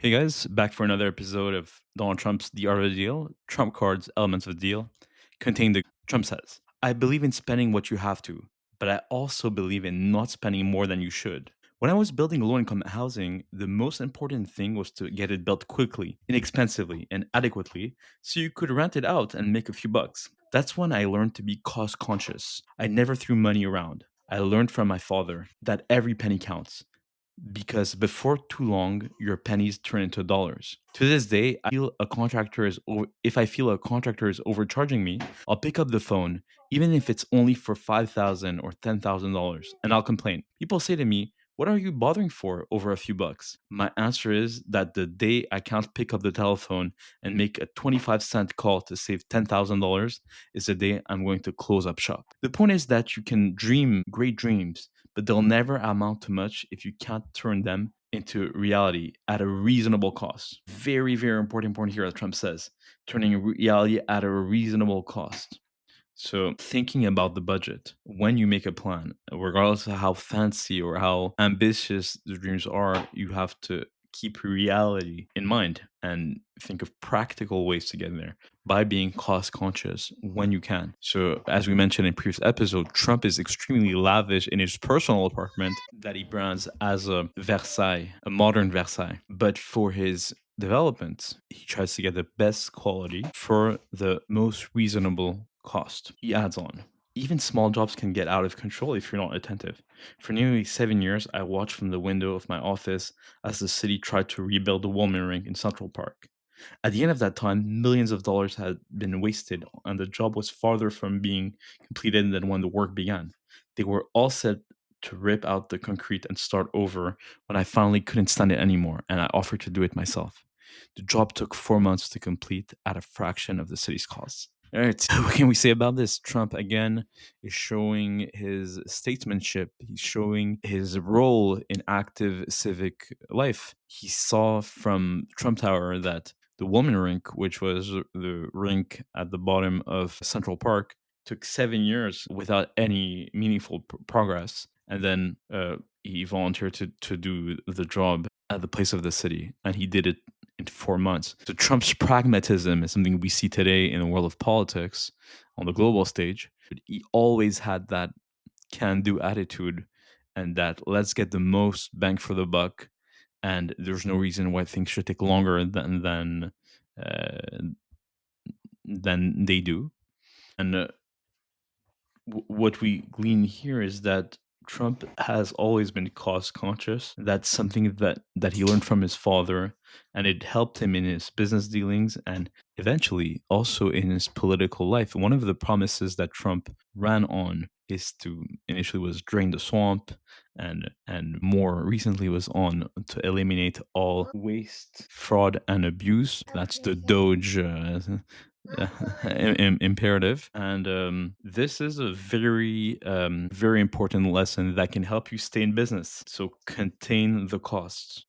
Hey guys, back for another episode of Donald Trump's The Art of the Deal. Trump cards, elements of the deal, contain the Trump says, I believe in spending what you have to, but I also believe in not spending more than you should. When I was building low income housing, the most important thing was to get it built quickly, inexpensively, and adequately so you could rent it out and make a few bucks. That's when I learned to be cost conscious. I never threw money around. I learned from my father that every penny counts because before too long, your pennies turn into dollars. To this day, if I feel a contractor is overcharging me, I'll pick up the phone, even if it's only for $5,000 or $10,000, and I'll complain. People say to me, "What are you bothering for over a few bucks?" My answer is that the day I can't pick up the telephone and make a 25-cent call to save $10,000 is the day I'm going to close up shop. The point is that you can dream great dreams, but they'll never amount to much if you can't turn them into reality at a reasonable cost. Very, very important point here that Trump says, turning reality at a reasonable cost. So, thinking about the budget when you make a plan, regardless of how fancy or how ambitious the dreams are, you have to keep reality in mind and think of practical ways to get there by being cost conscious when you can. So, as we mentioned in previous episode, Trump is extremely lavish in his personal apartment that he brands as a Versailles, a modern Versailles. But for his development, he tries to get the best quality for the most reasonable cost. He adds on, even small jobs can get out of control if you're not attentive. For nearly 7 years, I watched from the window of my office as the city tried to rebuild the Woolman Rink in Central Park. At the end of that time, millions of dollars had been wasted, and the job was farther from being completed than when the work began. They were all set to rip out the concrete and start over when I finally couldn't stand it anymore, and I offered to do it myself. The job took 4 months to complete at a fraction of the city's costs. All right, what can we say about this? Trump again is showing his statesmanship. He's showing his role in active civic life. He saw from Trump Tower that the Woman Rink, which was the rink at the bottom of Central Park, took 7 years without any meaningful progress. And then he volunteered to do the job at the place of the city, and he did it in 4 months. So Trump's pragmatism is something we see today in the world of politics on the global stage. But he always had that can-do attitude and that let's get the most bang for the buck, and there's no reason why things should take longer uh, than they do. And what we glean here is that Trump has always been cost conscious. That's something that he learned from his father, and it helped him in his business dealings and eventually also in his political life. One of the promises that Trump ran on is to initially was drain the swamp, and more recently was on to eliminate all waste, fraud, and abuse. That's the Doge imperative. And this is a very, very important lesson that can help you stay in business. So contain the costs.